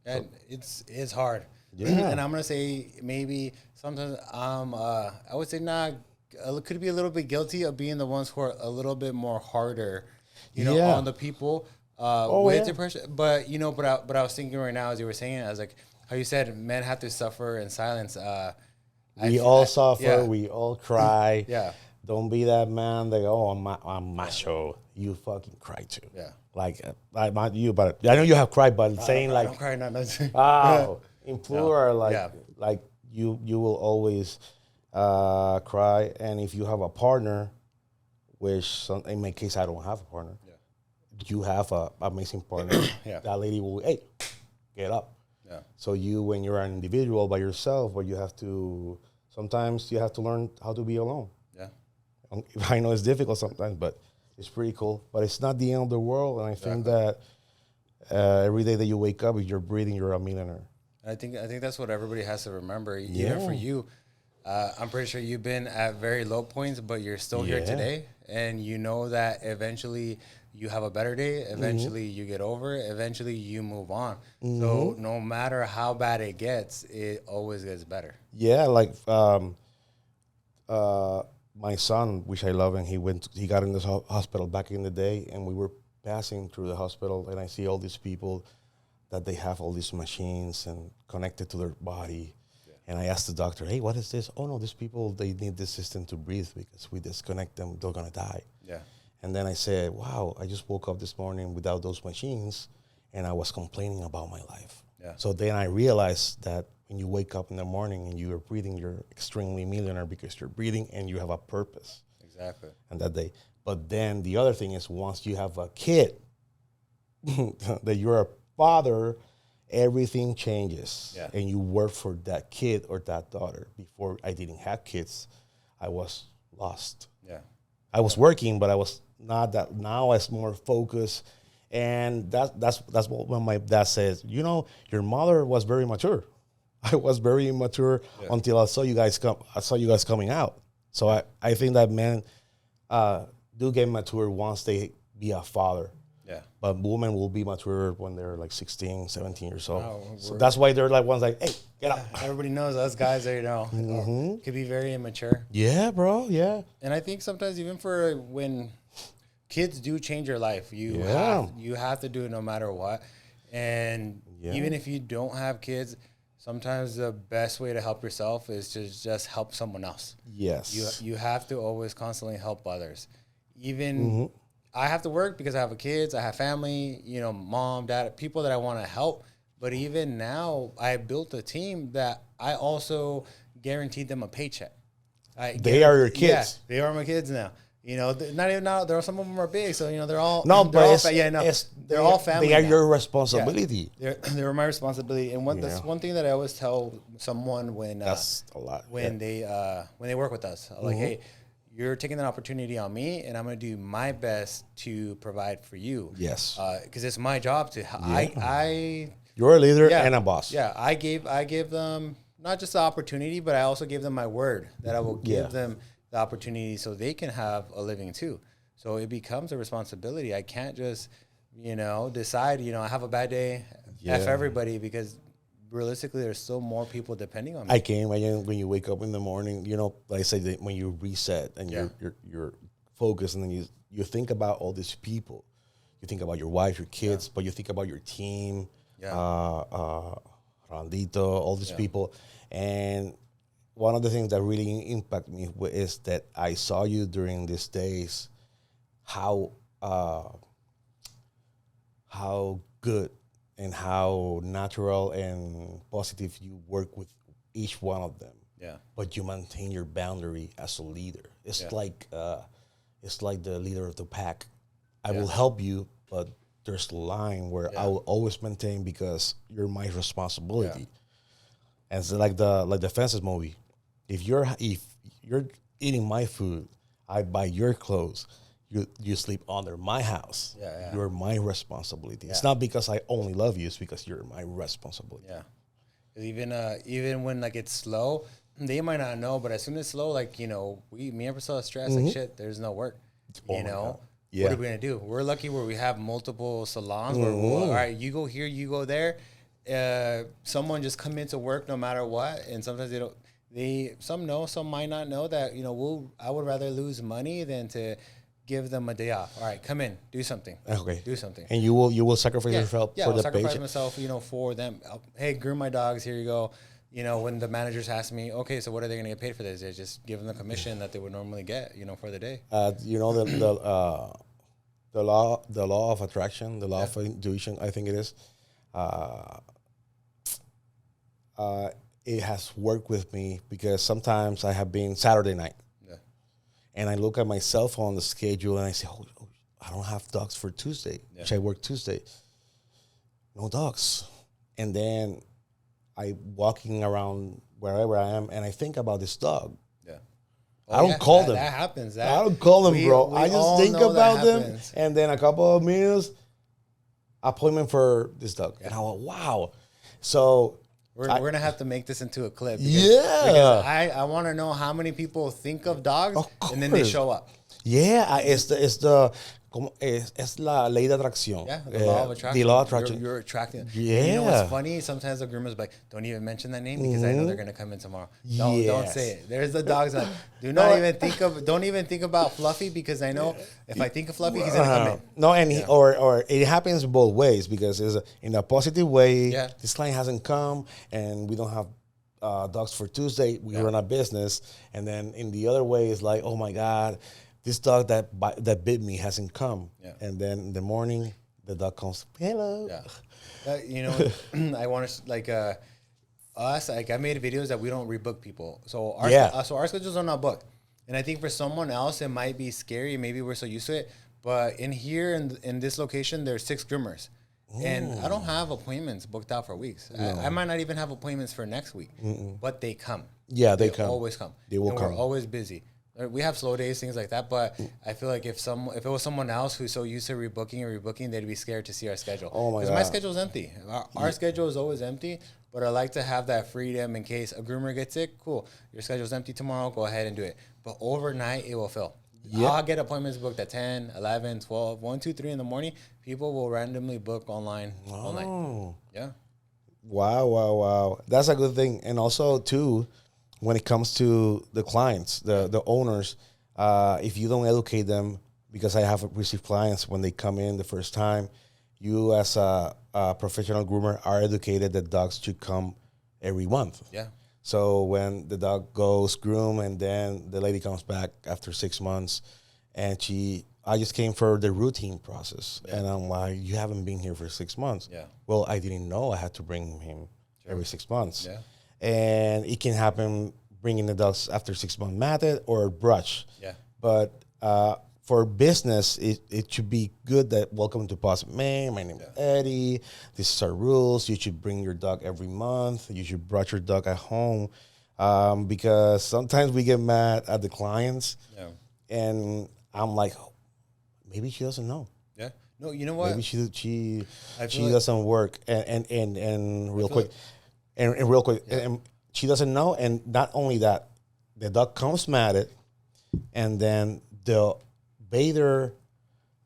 And it's hard. Yeah. And I'm gonna say maybe sometimes I would say could be a little bit guilty of being the ones who are a little bit more harder, on the people. With depression, but I was thinking right now as you were saying, I was like, how you said men have to suffer in silence. We all suffer. We all cry. Yeah. Don't be that man that I'm macho. You fucking cry too. Yeah. Like not you, but I know you have cried, but saying like, I'm crying, in plural, like you will always cry, and if you have a partner, which in my case I don't have a partner. You have an amazing partner. That lady will, hey, get up. Yeah. So when you're an individual by yourself, but sometimes you have to learn how to be alone. Yeah. I know it's difficult sometimes, but it's pretty cool. But it's not the end of the world, and I think that every day that you wake up, if you're breathing, you're a millionaire. I think that's what everybody has to remember. Even for you, I'm pretty sure you've been at very low points, but you're still here today, and you know that eventually you have a better day. Eventually you get over it. Eventually you move on. So no matter how bad it gets, it always gets better. Yeah, like my son, which I love, and he got in this hospital back in the day, and we were passing through the hospital, and I see all these people that they have all these machines and connected to their body. And I asked the doctor, hey, what is this? Oh, no, these people, they need this system to breathe because we disconnect them, they're going to die. Yeah. And then I said, wow, I just woke up this morning without those machines, and I was complaining about my life. Yeah. So then I realized that when you wake up in the morning and you are breathing, you're extremely millionaire because you're breathing and you have a purpose. Exactly. And that day. But then the other thing is once you have a kid, that you're a father, everything changes. Yeah. And you work for that kid or that daughter. Before I didn't have kids, I was lost. Yeah. I was working, but I was not that. Now I was more focused. And that's what when my dad says, your mother was very mature. I was very immature until I saw you guys coming out. So I think that men do get mature once they be a father. Yeah. But women will be mature when they're like 16, 17 years old. Wow, so that's why they're like ones like, hey, get up. Everybody knows us guys that, could be very immature. Yeah, bro. Yeah. And I think sometimes even for when kids do change your life, you have to do it no matter what. And even if you don't have kids, sometimes the best way to help yourself is to just help someone else. Yes. You have to always constantly help others. Even I have to work because I have kids, I have family, mom, dad, people that I want to help. But even now, I built a team that I also guaranteed them a paycheck. They are your kids. Yeah, they are my kids now. Not even now. There are some of them are big, so they're all they're all family. They are your responsibility. Yeah, they're my responsibility. And that's one thing that I always tell someone when that's a lot when they work with us. Like, hey, you're taking that opportunity on me, and I'm going to do my best to provide for you. Yes. Because it's my job to. I You're a leader and a boss. Yeah, I gave them not just the opportunity, but I also gave them my word that I will give them the opportunity so they can have a living too. So it becomes a responsibility. I can't just, decide, I have a bad day, F everybody, because realistically there's still more people depending on me. I can imagine when you wake up in the morning, like I say, that when you reset and you're focused, and then you think about all these people. You think about your wife, your kids, but you think about your team, Randito, all these people. And one of the things that really impacted me is that I saw you during these days, how good and how natural and positive you work with each one of them. Yeah. But you maintain your boundary as a leader. It's like the leader of the pack. I will help you, but there's a line where I will always maintain because you're my responsibility. Yeah. And it's like the Fences movie. If you're eating my food, I buy your clothes. You sleep under my house. Yeah. You're my responsibility. Yeah. It's not because I only love you. It's because you're my responsibility. Yeah. Even when like it's slow, they might not know, but as soon as it's slow, like me and Priscilla stress like shit. There's no work. Yeah. What are we gonna do? We're lucky where we have multiple salons. Where all right, you go here, you go there. Someone just come into work no matter what, and sometimes they don't. Some know, some might not know that. I would rather lose money than to give them a day off. All right, come in, do something. Okay, do something. And you will sacrifice yourself for the sacrifice patient. myself, for them. Hey, groom my dogs. Here you go. When the managers ask me, okay, so what are they going to get paid for this? They just give them the commission that they would normally get, for the day. The law of attraction, the law of intuition, I think it is. It has worked with me because sometimes I have been Saturday night, and I look at myself on the schedule and I say, oh, I don't have dogs for Tuesday, which I work Tuesday. No dogs, and then I walking around wherever I am, and I think about this dog. Yeah, I don't call them. That happens. I don't call them, bro. I just think about them, and then a couple of minutes, appointment for this dog, and I go, wow. So we're gonna have to make this into a clip. Because I want to know how many people think of dogs, and then they show up. Yeah, es la ley de atracción. Yeah, the law of attraction. The law of attraction. You're attracting. Yeah. You know what's funny? Sometimes the groomers be like, don't even mention that name because I know they're gonna come in tomorrow. Don't say it. There's the dogs that don't even think about Fluffy because I know if I think of Fluffy, he's gonna come in. No, and or it happens both ways because in a positive way, this client hasn't come and we don't have dogs for Tuesday. We run a business, and then in the other way, it's like, oh my God, this dog that bit me hasn't come. Yeah. And then in the morning, the dog comes, hello. Yeah. I want to, us, I made videos that we don't rebook people. So our schedules are not booked. And I think for someone else, it might be scary. Maybe we're so used to it. But in this location, there's 6 groomers. And I don't have appointments booked out for weeks. No. I might not even have appointments for next week. But they come. Yeah, they come. Always come. They will come. We're always busy. We have slow days, things like that, but I feel like if it was someone else who's so used to rebooking, they'd be scared to see our schedule. Oh my God. Because my schedule's empty. Our schedule is always empty, but I like to have that freedom in case a groomer gets sick. Cool, your schedule's empty tomorrow, go ahead and do it. But overnight, it will fill. Yep. I'll get appointments booked at 10, 11, 12, 1, 2, 3 in the morning. People will randomly book online all night. Yeah. Wow. That's a good thing. And also, too, when it comes to the clients, the owners, if you don't educate them, because I have received clients when they come in the first time, you as a professional groomer are educated that dogs should come every month. Yeah. So when the dog goes groom and then the lady comes back after 6 months and I just came for the routine process. Yeah. And I'm like, you haven't been here for 6 months. Yeah. Well, I didn't know I had to bring him every 6 months. Yeah. And it can happen bringing the dogs after 6 months matted or brush. Yeah. But for business, it should be good that welcome to Positive Maine. My name is Eddie. This is our rules. You should bring your dog every month. You should brush your dog at home because sometimes we get mad at the clients and I'm like, maybe she doesn't know. Yeah. No, you know what? Maybe she I she feel like- doesn't work. And real quick, and real quick, and she doesn't know. And not only that, the dog comes matted, and then the bather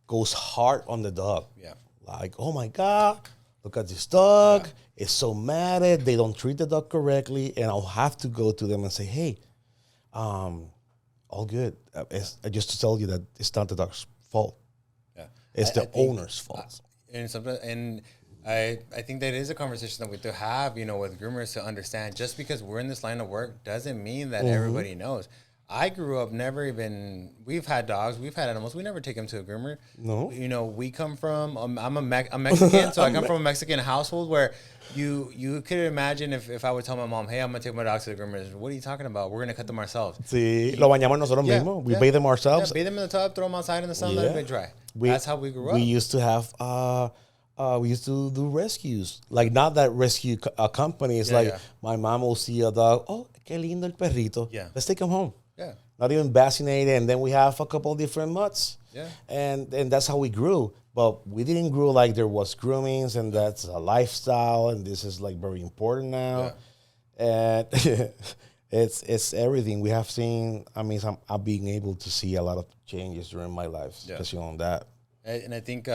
goes hard on the dog. Yeah. Like, oh my God, look at this dog. It's so matted. They don't treat the dog correctly. And I'll have to go to them and say, hey, all good. It's just to tell you that it's not the dog's fault. Yeah. It's the I think, owner's fault. And I think that is a conversation that we do have, with groomers to understand. Just because we're in this line of work doesn't mean that everybody knows. I grew up we've had dogs, we've had animals. We never take them to a groomer. No. We come from, I'm Mexican, so I come from a Mexican household where you could imagine if I would tell my mom, hey, I'm going to take my dogs to the groomers. What are you talking about? We're going to cut them ourselves. Sí, lo bañamos nosotros mismos. We bathe them ourselves. Yeah, bathe them in the tub, throw them outside in the sun, let them dry. That's how we grew up. We used to have, we used to do rescues. Like, not that rescue company. It's my mom will see a dog. Oh, qué lindo el perrito. Yeah. Let's take him home. Yeah. Not even vaccinated. And then we have a couple different mutts. Yeah. And that's how we grew. But we didn't grow like there was groomings and that's a lifestyle. And this is like very important now. Yeah. And it's everything. We have seen, I'm being able to see a lot of changes during my life, especially on that. And I think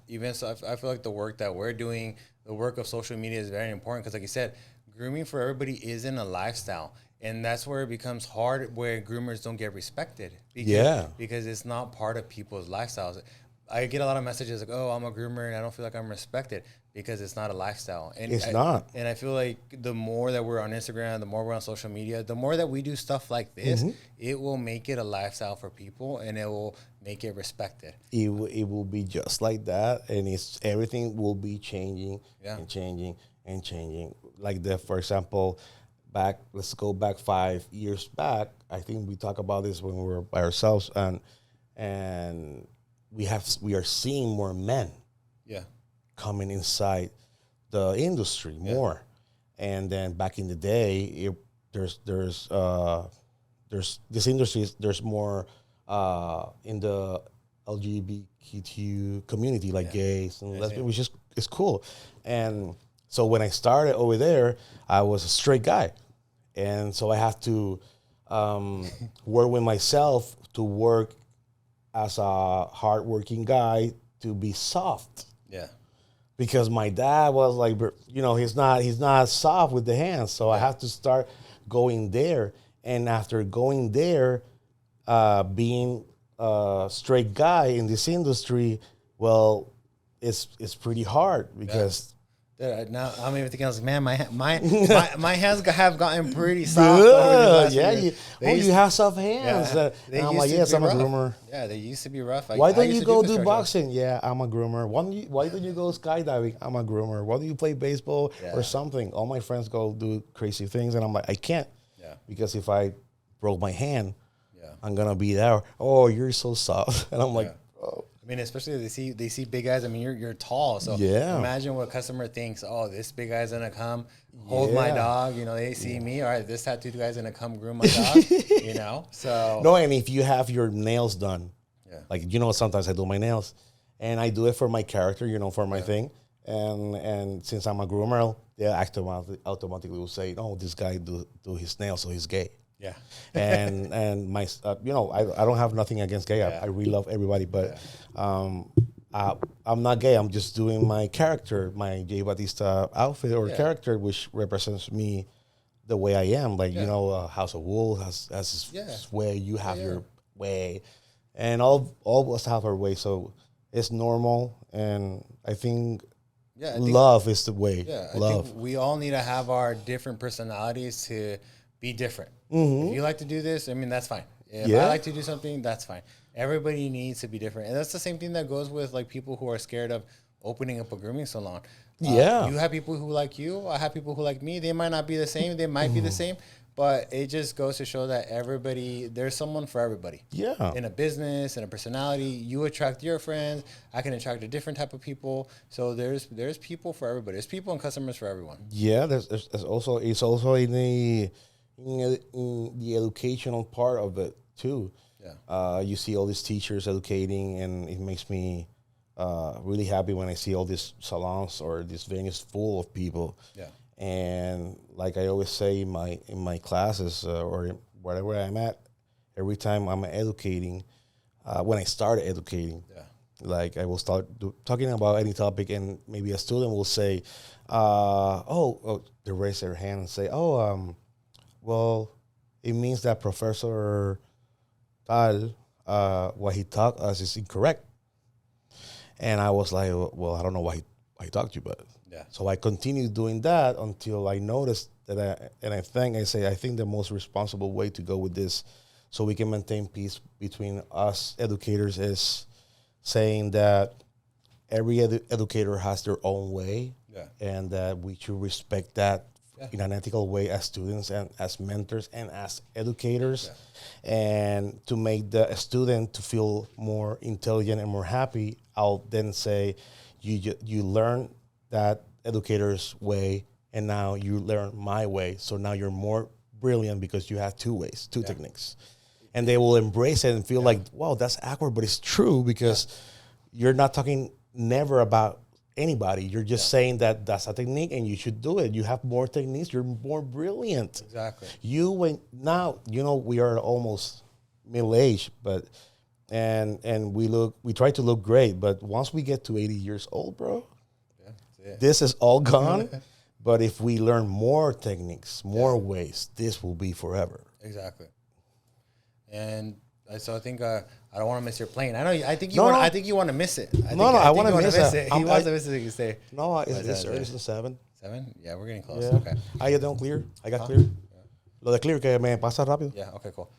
even so, I feel like the work that we're doing, the work of social media is very important because, like you said, grooming for everybody isn't a lifestyle. And that's where it becomes hard, where groomers don't get respected. Because it's not part of people's lifestyles. I get a lot of messages like, oh, I'm a groomer and I don't feel like I'm respected because it's not a lifestyle. And it's not. And I feel like the more that we're on Instagram, the more we're on social media, the more that we do stuff like this, it will make it a lifestyle for people and it will make it respected. It will be just like that. And everything will be changing and changing and changing. Like for example, let's go back 5 years back. I think we talked about this when we were by ourselves, and we are seeing more men coming inside the industry more. And then back in the day, there's this industry. There's more in the LGBTQ community, like gays and lesbians, which is cool. And so when I started over there, I was a straight guy. And so I have to work with myself to work as a hardworking guy to be soft. Yeah. Because my dad was like, he's not soft with the hands. So I have to start going there. And after going there, being a straight guy in this industry, well, it's pretty hard because... Now I'm even thinking, I was like, man, my hands have gotten pretty soft. You have soft hands. And I'm like, yes, I'm a groomer. Yeah, they used to be rough. Why don't you go do boxing? Yeah, I'm a groomer. Why don't you go skydiving? I'm a groomer. Why don't you play baseball or something? All my friends go do crazy things, and I'm like, I can't. Yeah. Because if I broke my hand, I'm gonna be there. Oh, you're so soft, and I'm like, oh. I mean, especially if they see big guys. I mean, you're tall, so imagine what a customer thinks. Oh, this big guy's gonna come hold my dog. They see me. All right, this tattooed guy's gonna come groom my dog. So no. And if you have your nails done, like sometimes I do my nails, and I do it for my character, for my thing. And since I'm a groomer, they automatically will say, "No, this guy do his nails, so he's gay." Yeah, and my I don't have nothing against gay. I really love everybody, but I'm not gay. I'm just doing my character, my J. Batista outfit or character, which represents me the way I am. Like House of Wolves has his way. You have your way, and all of us have our way. So it's normal, and I think. Love is the way. Yeah, I think we all need to have our different personalities to be different. If you like to do this, I mean, that's fine. If I like to do something, that's fine. Everybody needs to be different. And that's the same thing that goes with like people who are scared of opening up a grooming salon. You have people who like you. I have people who like me. They might not be the same. They might be the same. But it just goes to show that there's someone for everybody. Yeah. In a business, in a personality, you attract your friends. I can attract a different type of people. So there's people for everybody. There's people and customers for everyone. Yeah. There's also in the educational part of it too. You see all these teachers educating, and it makes me really happy when I see all these salons or these venues full of people. Yeah. And like I always say in my classes or wherever I'm at, every time I'm educating, when I start educating, like I will start talking about any topic, and maybe a student will say, they raise their hand and say, well, it means that Professor Tal, what he taught us is incorrect. And I was like, well, I don't know why he talked to you, but so I continued doing that until I noticed that I think the most responsible way to go with this, so we can maintain peace between us educators, is saying that every educator has their own way, and that we should respect that in an ethical way as students and as mentors and as educators, and to make the student to feel more intelligent and more happy. I'll then say, you learn that educator's way, and now you learn my way. So now you're more brilliant because you have two ways, two techniques. And they will embrace it and feel like, wow, that's awkward, but it's true, because you're not talking never about anybody. You're just saying that that's a technique and you should do it. You have more techniques. You're more brilliant. Exactly. Now, we are almost middle-aged, but and we try to look great, but once we get to 80 years old, bro, this is all gone. But if we learn more techniques, more ways, this will be forever. Exactly. And so I think I don't want to miss your plane. I think you want to miss it. I want to miss it. He wants to miss it. You say no. It's early to 7. 7? Yeah, we're getting close. Yeah. Okay. I got clear. Yeah. Lo de clear que me pasa rápido. Yeah. Okay. Cool.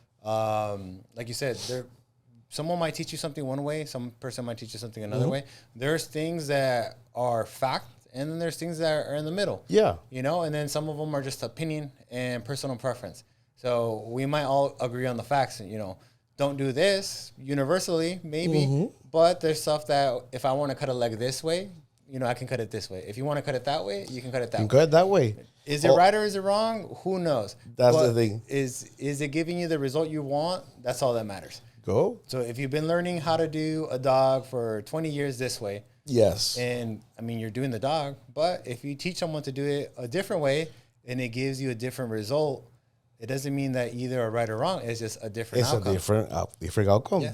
Like you said, someone might teach you something one way. Some person might teach you something another way. There's things that are fact, and then there's things that are in the middle. Yeah. And then some of them are just opinion and personal preference. So we might all agree on the facts, and don't do this universally, maybe, but there's stuff that if I want to cut a leg this way, I can cut it this way. If you want to cut it that way, you can cut it that way. Cut it that way. Is it right or is it wrong? Who knows? That's the thing. Is it giving you the result you want? That's all that matters. Go. So if you've been learning how to do a dog for 20 years this way, yes, and you're doing the dog, but if you teach someone to do it a different way and it gives you a different result, it doesn't mean that either are right or wrong. It's just a different outcome. It's a different outcome. Yeah.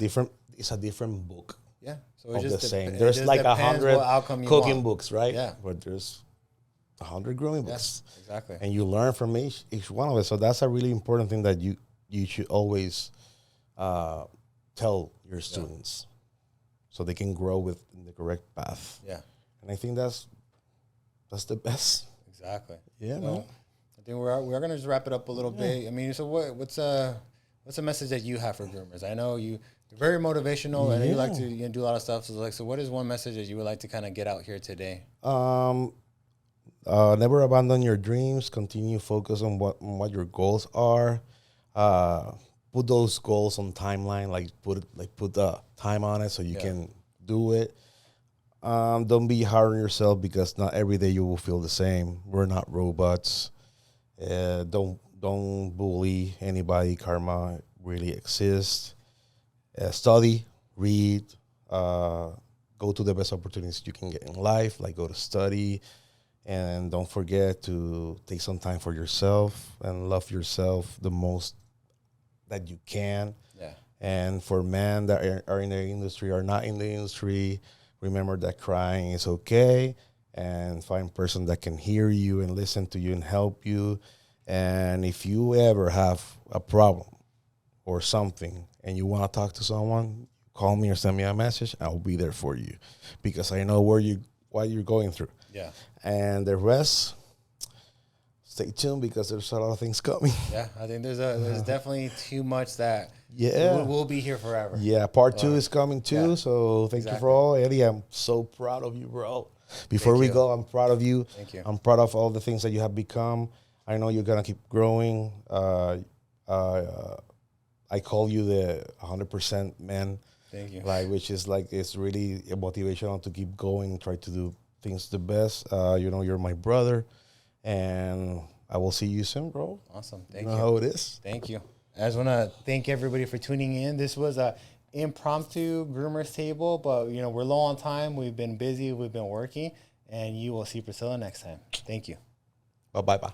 It's a different book. Yeah. So it's just the same. There's like 100 cooking books, right? Yeah. But there's 100 grooming books. Yes, exactly. And you learn from each one of it. So that's a really important thing that you should always tell your students, so they can grow within the correct path. Yeah. And I think that's the best. Exactly. Yeah. So, I think we're gonna just wrap it up a little bit. So what's a message that you have for groomers? I know you're very motivational, and you like to do a lot of stuff. So what is one message that you would like to kind of get out here today? Never abandon your dreams. Continue focus on what your goals are. Put those goals on timeline. Put the time on it so you can do it. Don't be hard on yourself, because not every day you will feel the same. We're not robots. Don't bully anybody. Karma really exists. Study, read, go to the best opportunities you can get in life, like go to study, and don't forget to take some time for yourself and love yourself the most that you can. Yeah. And for men that are in the industry or not in the industry, remember that crying is okay, and find a person that can hear you and listen to you and help you. And if you ever have a problem or something and you want to talk to someone, call me or send me a message. I'll be there for you, because I know what you're going through. Yeah. And the rest, stay tuned, because there's a lot of things coming. Yeah, I think there's definitely too much that we'll be here forever. Yeah, part 2 is coming too. So thank you for all. Eddie, I'm so proud of you, bro. Before we go, I'm proud of you. Thank you. I'm proud of all the things that you have become. I know you're going to keep growing. I call you the 100% man. Thank you. Which is it's really motivational to keep going, try to do things the best. You're my brother, and I will see you soon, bro. Awesome. Thank you. How it is. Thank you. I just want to thank everybody for tuning in. This was a impromptu groomers table, but we're low on time. We've been busy. We've been working, and you will see Priscilla next time. Thank you. Bye.